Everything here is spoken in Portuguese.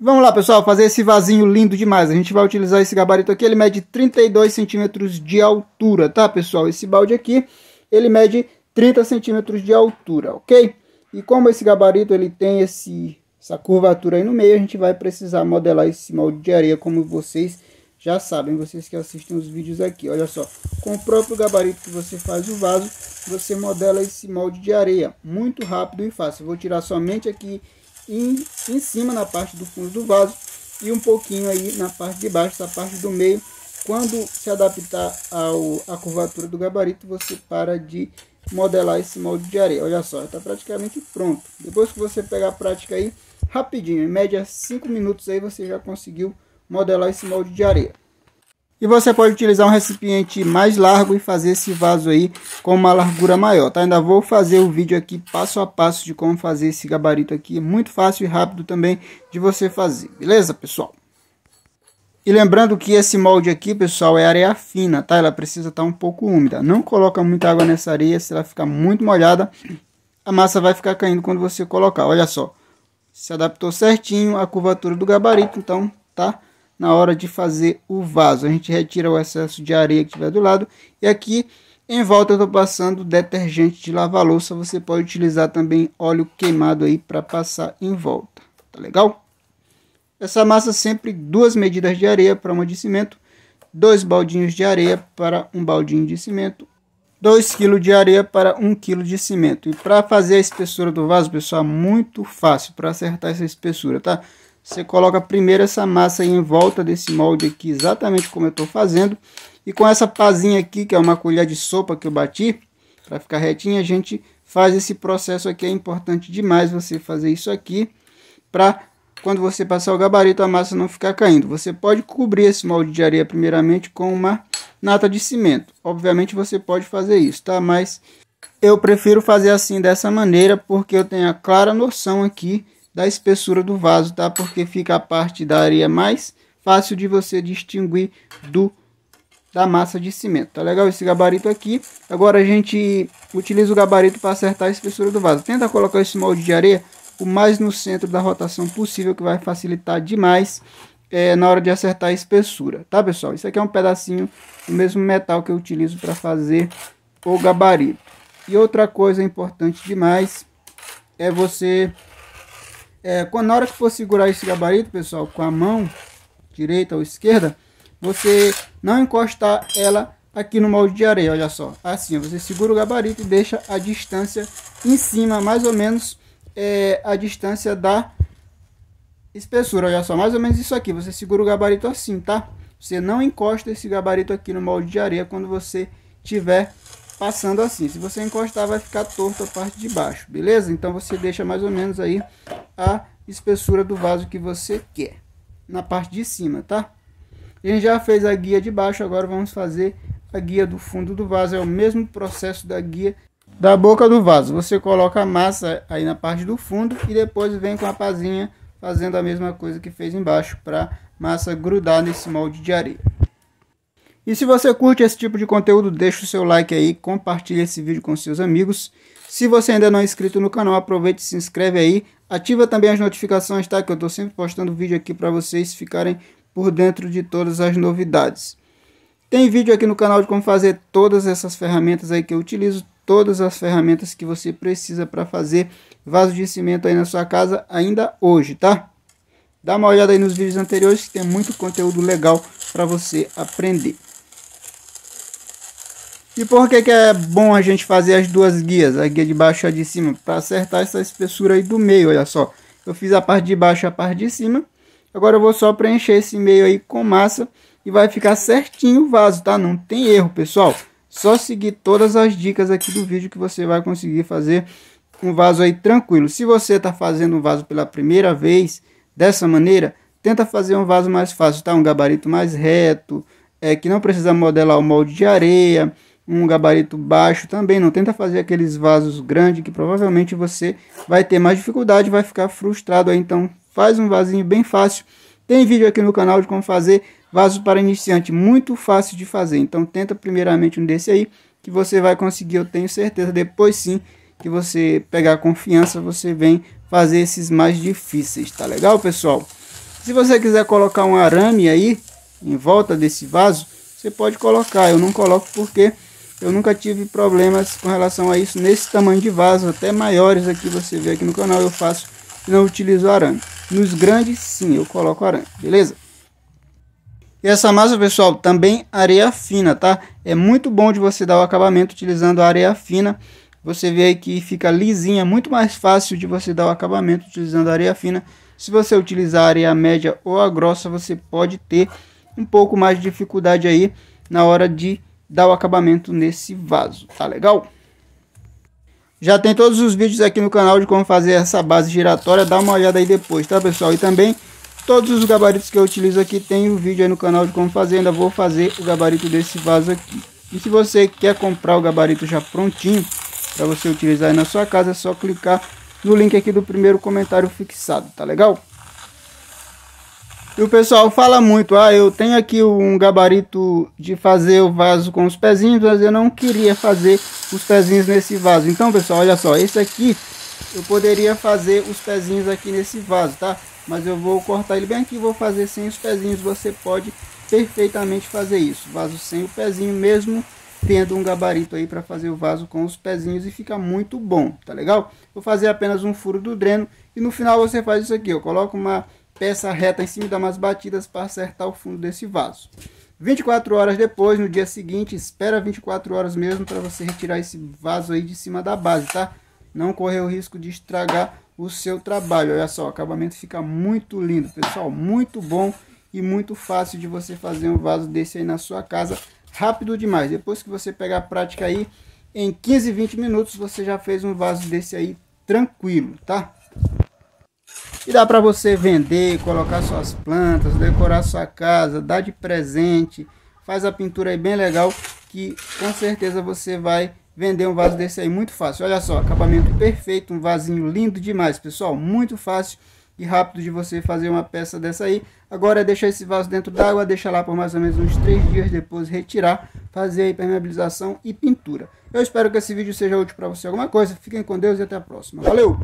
Vamos lá, pessoal, fazer esse vasinho lindo demais. A gente vai utilizar esse gabarito aqui, ele mede 32 centímetros de altura, tá, pessoal? Esse balde aqui, ele mede 30 centímetros de altura, ok? E como esse gabarito, ele tem essa curvatura aí no meio, a gente vai precisar modelar esse molde de areia, como vocês já sabem, vocês que assistem os vídeos aqui. Olha só, com o próprio gabarito que você faz o vaso, você modela esse molde de areia, muito rápido e fácil. Eu vou tirar somente aqui em cima, na parte do fundo do vaso, e um pouquinho aí na parte de baixo, essa parte do meio. Quando se adaptar à curvatura do gabarito, você para de modelar esse molde de areia. Olha só, está praticamente pronto. Depois que você pegar a prática aí, rapidinho, em média 5 minutos aí, você já conseguiu modelar esse molde de areia. E você pode utilizar um recipiente mais largo e fazer esse vaso aí com uma largura maior, tá? Ainda vou fazer o vídeo aqui passo a passo de como fazer esse gabarito aqui. É muito fácil e rápido também de você fazer, beleza, pessoal? E lembrando que esse molde aqui, pessoal, é areia fina, tá? Ela precisa estar um pouco úmida. Não coloca muita água nessa areia, se ela ficar muito molhada, a massa vai ficar caindo quando você colocar. Olha só, se adaptou certinho a curvatura do gabarito, então tá na hora de fazer o vaso. A gente retira o excesso de areia que tiver do lado. E aqui em volta eu estou passando detergente de lavar louça. Você pode utilizar também óleo queimado aí para passar em volta. Tá legal? Essa massa sempre 2 medidas de areia para uma de cimento. 2 baldinhos de areia para um baldinho de cimento. 2 kg de areia para 1 kg de cimento. E para fazer a espessura do vaso, pessoal, muito fácil para acertar essa espessura, tá? Você coloca primeiro essa massa aí em volta desse molde aqui, exatamente como eu estou fazendo. E com essa pazinha aqui, que é uma colher de sopa que eu bati, para ficar retinha, a gente faz esse processo aqui. É importante demais você fazer isso aqui, para quando você passar o gabarito, a massa não ficar caindo. Você pode cobrir esse molde de areia primeiramente com uma nata de cimento. Obviamente você pode fazer isso, tá? Mas eu prefiro fazer assim, dessa maneira, porque eu tenho a clara noção aqui da espessura do vaso, tá? Porque fica a parte da areia mais fácil de você distinguir da massa de cimento. Tá legal esse gabarito aqui? Agora a gente utiliza o gabarito para acertar a espessura do vaso. Tenta colocar esse molde de areia o mais no centro da rotação possível, que vai facilitar demais na hora de acertar a espessura, tá, pessoal? Isso aqui é um pedacinho do mesmo metal que eu utilizo para fazer o gabarito. E outra coisa importante demais é você... na hora que for segurar esse gabarito, pessoal, com a mão direita ou esquerda, você não encostar ela aqui no molde de areia. Olha só, assim, você segura o gabarito e deixa a distância em cima, mais ou menos a distância da espessura. Olha só, mais ou menos isso aqui. Você segura o gabarito assim, tá? Você não encosta esse gabarito aqui no molde de areia quando você tiver passando assim. Se você encostar, vai ficar torto a parte de baixo, beleza? Então você deixa mais ou menos aí a espessura do vaso que você quer na parte de cima, tá? A gente já fez a guia de baixo, agora vamos fazer a guia do fundo do vaso. É o mesmo processo da guia da boca do vaso. Você coloca a massa aí na parte do fundo e depois vem com a pazinha fazendo a mesma coisa que fez embaixo, para massa grudar nesse molde de areia. E se você curte esse tipo de conteúdo, deixa o seu like aí, compartilha esse vídeo com seus amigos. Se você ainda não é inscrito no canal, aproveite e se inscreve aí. Ativa também as notificações, tá? Que eu estou sempre postando vídeo aqui para vocês ficarem por dentro de todas as novidades. Tem vídeo aqui no canal de como fazer todas essas ferramentas aí que eu utilizo. Todas as ferramentas que você precisa para fazer vaso de cimento aí na sua casa ainda hoje, tá? Dá uma olhada aí nos vídeos anteriores que tem muito conteúdo legal para você aprender. E por que é bom a gente fazer as duas guias, a guia de baixo e a de cima? Para acertar essa espessura aí do meio, olha só. Eu fiz a parte de baixo e a parte de cima. Agora eu vou só preencher esse meio aí com massa e vai ficar certinho o vaso, tá? Não tem erro, pessoal. Só seguir todas as dicas aqui do vídeo que você vai conseguir fazer um vaso aí tranquilo. Se você está fazendo um vaso pela primeira vez dessa maneira, tenta fazer um vaso mais fácil, tá? Um gabarito mais reto, que não precisa modelar o molde de areia. Um gabarito baixo também, não tenta fazer aqueles vasos grandes que provavelmente você vai ter mais dificuldade, vai ficar frustrado aí. Então faz um vasinho bem fácil. Tem vídeo aqui no canal de como fazer vaso para iniciante, muito fácil de fazer. Então tenta primeiramente um desse aí, que você vai conseguir, eu tenho certeza. Depois sim, que você pegar confiança, você vem fazer esses mais difíceis, tá legal, pessoal? Se você quiser colocar um arame aí em volta desse vaso, você pode colocar. Eu não coloco porque eu nunca tive problemas com relação a isso nesse tamanho de vaso, até maiores aqui você vê aqui no canal eu faço e não utilizo arame. Nos grandes sim, eu coloco arame, beleza? E essa massa, pessoal, também areia fina, tá? É muito bom de você dar o acabamento utilizando a areia fina. Você vê aí que fica lisinha, muito mais fácil de você dar o acabamento utilizando a areia fina. Se você utilizar a areia média ou a grossa, você pode ter um pouco mais de dificuldade aí na hora de dar o acabamento nesse vaso, tá legal? Já tem todos os vídeos aqui no canal de como fazer essa base giratória, dá uma olhada aí depois, tá pessoal? E também todos os gabaritos que eu utilizo aqui tem um vídeo aí no canal de como fazer, ainda vou fazer o gabarito desse vaso aqui. E se você quer comprar o gabarito já prontinho, para você utilizar aí na sua casa, é só clicar no link aqui do primeiro comentário fixado, tá legal? E o pessoal fala muito, eu tenho aqui um gabarito de fazer o vaso com os pezinhos, mas eu não queria fazer os pezinhos nesse vaso. Então, pessoal, olha só, esse aqui eu poderia fazer os pezinhos aqui nesse vaso, tá? Mas eu vou cortar ele bem aqui, vou fazer sem os pezinhos. Você pode perfeitamente fazer isso, vaso sem o pezinho, mesmo tendo um gabarito aí para fazer o vaso com os pezinhos, e fica muito bom, tá legal? Vou fazer apenas um furo do dreno e no final você faz isso aqui, eu coloco uma peça reta em cima e dá umas batidas para acertar o fundo desse vaso. 24 horas depois, no dia seguinte, espera 24 horas mesmo para você retirar esse vaso aí de cima da base, tá? Não correr o risco de estragar o seu trabalho. Olha só, o acabamento fica muito lindo, pessoal, muito bom e muito fácil de você fazer um vaso desse aí na sua casa, rápido demais. Depois que você pegar a prática aí, em 15, 20 minutos você já fez um vaso desse aí tranquilo, tá? E dá para você vender, colocar suas plantas, decorar sua casa, dar de presente, faz a pintura aí bem legal, que com certeza você vai vender um vaso desse aí muito fácil. Olha só, acabamento perfeito, um vasinho lindo demais, pessoal, muito fácil e rápido de você fazer uma peça dessa aí. Agora é deixar esse vaso dentro d'água, deixar lá por mais ou menos uns 3 dias, depois retirar, fazer a impermeabilização e pintura. Eu espero que esse vídeo seja útil para você alguma coisa. Fiquem com Deus e até a próxima. Valeu!